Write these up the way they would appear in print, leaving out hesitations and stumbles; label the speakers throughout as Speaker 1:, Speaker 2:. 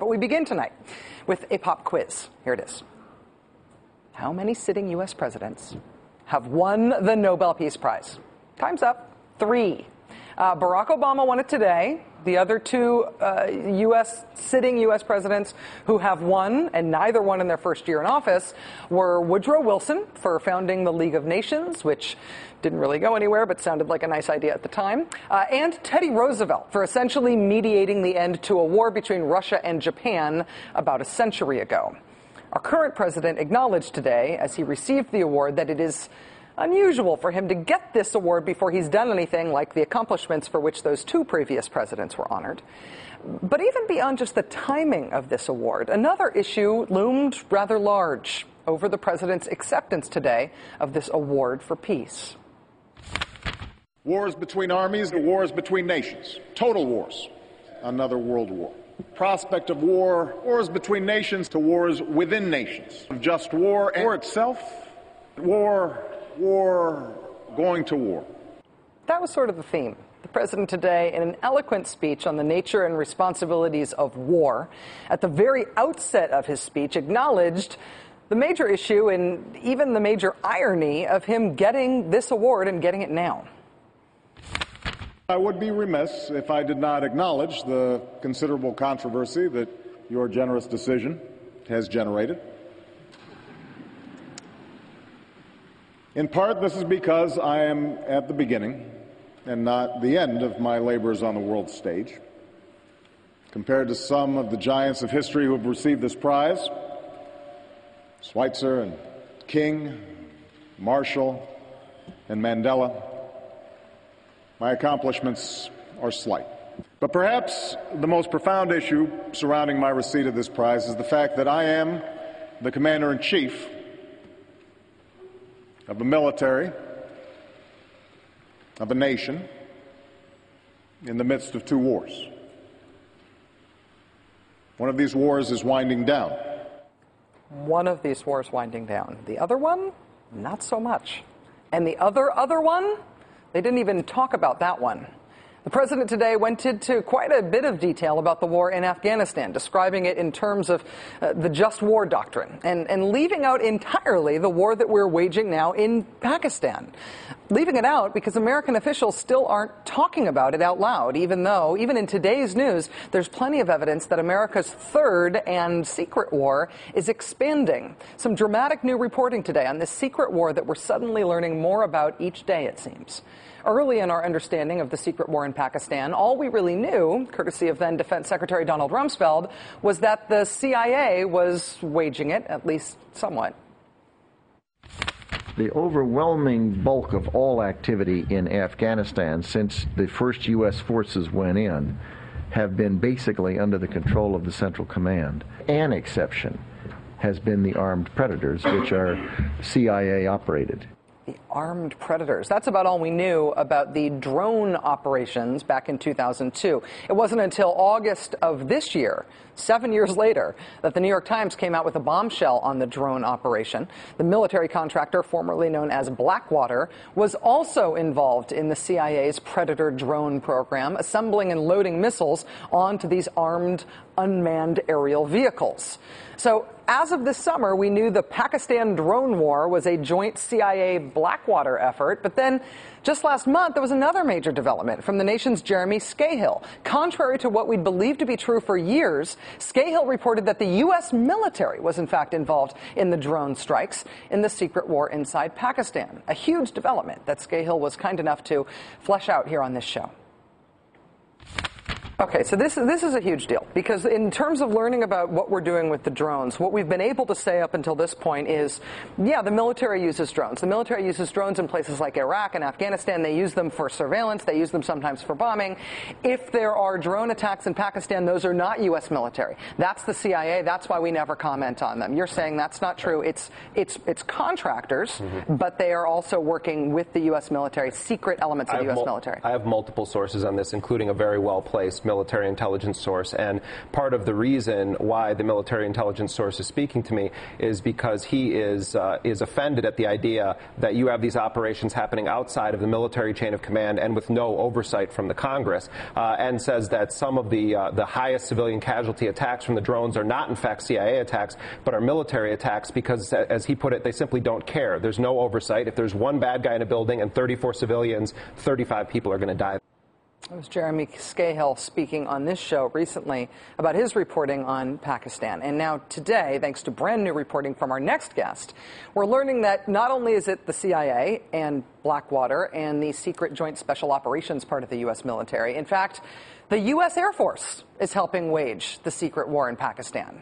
Speaker 1: But we begin tonight with a pop quiz. Here it is. How many sitting U.S. presidents have won the Nobel Peace Prize? Time's up. 3. Barack Obama won it today. The other 2 sitting U.S. presidents who have won, and neither won in their first year in office, were Woodrow Wilson for founding the League of Nations, which didn't really go anywhere but sounded like a nice idea at the time, and Teddy Roosevelt for essentially mediating the end to a war between Russia and Japan about a century ago. Our current president acknowledged today, as he received the award, that it is unusual for him to get this award before he's done anything like the accomplishments for which those 2 previous presidents were honored. But even beyond just the timing of this award, another issue loomed rather large over the president's acceptance today of this award for peace.
Speaker 2: Wars between armies to wars between nations. Total wars. Another world war. Prospect of war. Wars between nations to wars within nations. Just war and war itself. War going to war.
Speaker 1: That was sort of the theme. The president today, in an eloquent speech on the nature and responsibilities of war, at the very outset of his speech acknowledged the major issue and even the major irony of him getting this award and getting it now.
Speaker 2: I would be remiss if I did not acknowledge the considerable controversy that your generous decision has generated. In part, this is because I am at the beginning and not the end of my labors on the world stage. Compared to some of the giants of history who have received this prize, Schweitzer and King, Marshall and Mandela, my accomplishments are slight. But perhaps the most profound issue surrounding my receipt of this prize is the fact that I am the commander-in-chief of a military, of a nation, in the midst of 2 wars. One of these wars is winding down.
Speaker 1: One of these wars winding down. The other one, not so much. And the other one, they didn't even talk about that one. The president today went into quite a bit of detail about the war in Afghanistan, describing it in terms of the just war doctrine, and leaving out entirely the war that we're waging now in Pakistan. Leaving it out because American officials still aren't talking about it out loud, even though, even in today's news, there's plenty of evidence that America's third and secret war is expanding. Some dramatic new reporting today on this secret war that we're suddenly learning more about each day, it seems. Early in our understanding of the secret war in Pakistan, all we really knew, courtesy of then Defense Secretary Donald Rumsfeld, was that the CIA was waging it, at least somewhat.
Speaker 3: The overwhelming bulk of all activity in Afghanistan since the first U.S. forces went in have been basically under the control of the Central Command. An exception has been the armed predators, which are CIA operated.
Speaker 1: The armed predators. That's about all we knew about the drone operations back in 2002. It wasn't until August of this year, 7 years later, that the New York Times came out with a bombshell on the drone operation. The military contractor, formerly known as Blackwater, was also involved in the CIA's Predator drone program, assembling and loading missiles onto these armed, unmanned aerial vehicles. So, as of this summer, we knew the Pakistan drone war was a joint CIA-Blackwater effort, but then just last month there was another major development from the nation's Jeremy Scahill. Contrary to what we'd believed to be true for years, Scahill reported that the U.S. military was in fact involved in the drone strikes in the secret war inside Pakistan. A huge development that Scahill was kind enough to flesh out here on this show. Okay, so this is a huge deal, because in terms of learning about what we're doing with the drones, what we've been able to say up until this point is, yeah, the military uses drones. The military uses drones in places like Iraq and Afghanistan. They use them for surveillance. They use them sometimes for bombing. If there are drone attacks in Pakistan, those are not U.S. military. That's the CIA. That's why we never comment on them. You're saying that's not true. It's contractors, but they are also working with the U.S. military, secret elements of the U.S. military.
Speaker 4: I have multiple sources on this, including a very well-placed military intelligence source. And part of the reason why the military intelligence source is speaking to me is because he is offended at the idea that you have these operations happening outside of the military chain of command and with no oversight from the Congress, and says that some of the highest civilian casualty attacks from the drones are not in fact CIA attacks, but are military attacks because, as he put it, they simply don't care. There's no oversight. If there's one bad guy in a building and 34 civilians, 35 people are going to die.
Speaker 1: It was Jeremy Scahill speaking on this show recently about his reporting on Pakistan. And now today, thanks to brand new reporting from our next guest, we're learning that not only is it the CIA and Blackwater and the secret joint special operations part of the U.S. military, in fact, the U.S. Air Force is helping wage the secret war in Pakistan,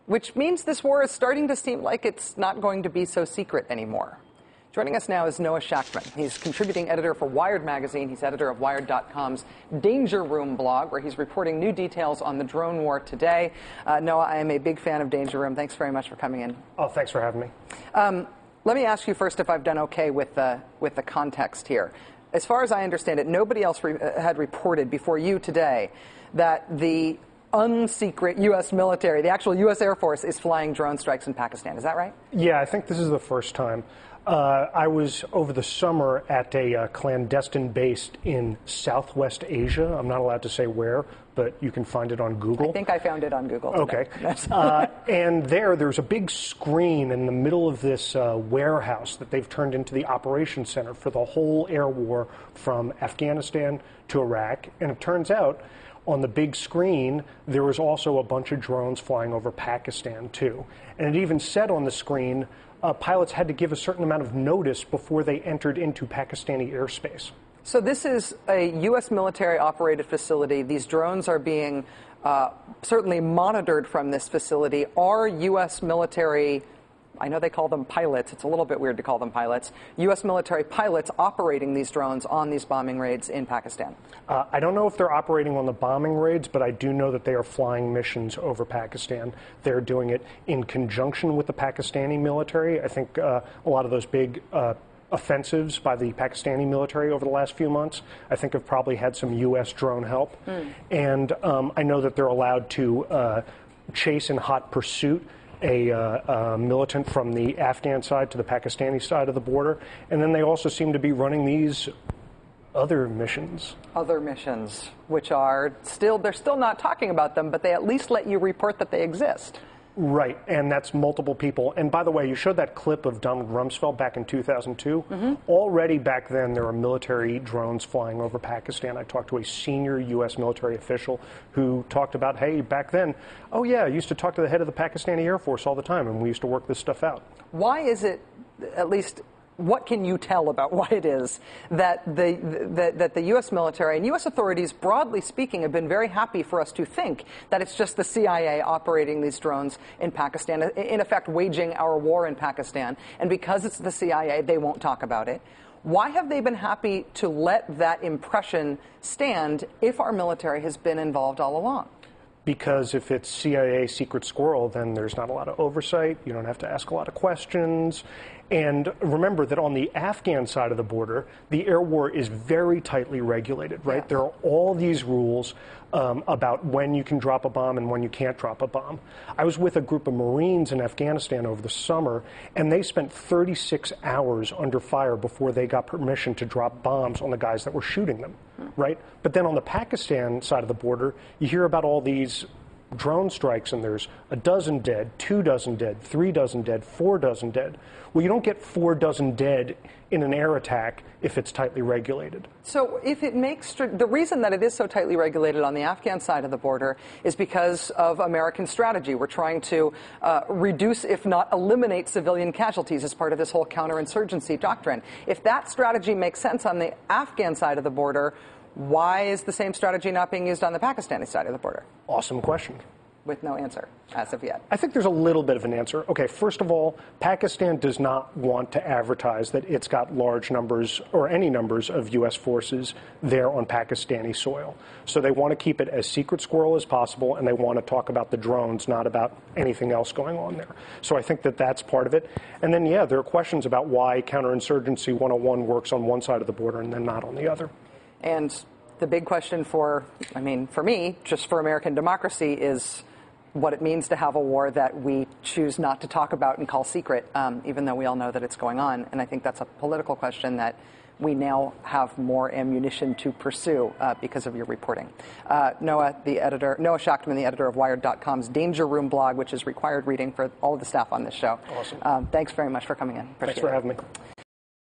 Speaker 1: which means this war is starting to seem like it's not going to be so secret anymore. Joining us now is Noah Shachtman. He's contributing editor for Wired magazine. He's editor of Wired.com's Danger Room blog, where he's reporting new details on the drone war today. Noah, I am a big fan of Danger Room. Thanks very much for coming in.
Speaker 5: Oh, thanks for having me.
Speaker 1: Let me ask you first if I've done okay with the context here. As far as I understand it, nobody else had reported before you today that the unsecret U.S. military, the actual U.S. Air Force, is flying drone strikes in Pakistan. Is that right?
Speaker 5: Yeah, I think this is the first time. I was over the summer at a clandestine base in Southwest Asia. I'm not allowed to say where, but you can find it on Google.
Speaker 1: I think I found it on Google today.
Speaker 5: Okay. And there's a big screen in the middle of this warehouse that they've turned into the operations center for the whole air war from Afghanistan to Iraq. And it turns out on the big screen, there was also a bunch of drones flying over Pakistan, too. And it even said on the screen, pilots had to give a certain amount of notice before they entered into Pakistani airspace.
Speaker 1: So this is a U.S. military-operated facility. These drones are being certainly monitored from this facility. Are U.S. military, I know they call them pilots, it's a little bit weird to call them pilots, U.S. military pilots operating these drones on these bombing raids in Pakistan?
Speaker 5: I don't know if they're operating on the bombing raids, but I do know that they are flying missions over Pakistan. They're doing it in conjunction with the Pakistani military. I think a lot of those big offensives by the Pakistani military over the last few months, I think have probably had some U.S. drone help. And I know that they're allowed to chase in hot pursuit a militant from the Afghan side to the Pakistani side of the border. And then they also seem to be running these other missions.
Speaker 1: Other missions, which are they're still not talking about them, but they at least let you report that they exist.
Speaker 5: Right, and that's multiple people. And by the way, you showed that clip of Donald Rumsfeld back in 2002. Already back then, there were military drones flying over Pakistan. I talked to a senior U.S. military official who talked about, hey, back then, oh yeah, I used to talk to the head of the Pakistani Air Force all the time, and we used to work this stuff out.
Speaker 1: Why is it, at least, what can you tell about why it is that the U.S. military and U.S. authorities, broadly speaking, have been very happy for us to think that it's just the CIA operating these drones in Pakistan, in effect waging our war in Pakistan, and because it's the CIA, they won't talk about it? Why have they been happy to let that impression stand if our military has been involved all along?
Speaker 5: Because if it's CIA secret squirrel, then there's not a lot of oversight. You don't have to ask a lot of questions. And remember that on the Afghan side of the border, the air war is very tightly regulated, right?
Speaker 1: Yes.
Speaker 5: There are all these rules about when you can drop a bomb and when you can't drop a bomb. I was with a group of Marines in Afghanistan over the summer, and they spent 36 hours under fire before they got permission to drop bombs on the guys that were shooting them, right? But then on the Pakistan side of the border, you hear about all these drone strikes, and there's a dozen dead, 2 dozen dead, 3 dozen dead, 4 dozen dead. Well, you don't get 4 dozen dead in an air attack if it's tightly regulated.
Speaker 1: So if it makes the reason that it is so tightly regulated on the Afghan side of the border is because of American strategy. We're trying to reduce, if not eliminate, civilian casualties as part of this whole counterinsurgency doctrine. If that strategy makes sense on the Afghan side of the border, why is the same strategy not being used on the Pakistani side of the border?
Speaker 5: Awesome question.
Speaker 1: With no answer as of yet.
Speaker 5: I think there's a little bit of an answer. Okay, first of all, Pakistan does not want to advertise that it's got large numbers or any numbers of U.S. forces there on Pakistani soil. So they want to keep it as secret squirrel as possible, and they want to talk about the drones, not about anything else going on there. So I think that that's part of it. And then, yeah, there are questions about why counterinsurgency 101 works on one side of the border and then not on the other.
Speaker 1: And the big question for me, just for American democracy, is what it means to have a war that we choose not to talk about and call secret, even though we all know that it's going on. And I think that's a political question that we now have more ammunition to pursue because of your reporting. Noah Schachtman, the editor of Wired.com's Danger Room blog, which is required reading for all of the staff on this show.
Speaker 5: Awesome.
Speaker 1: Thanks very much for coming in.
Speaker 5: Thanks for having me.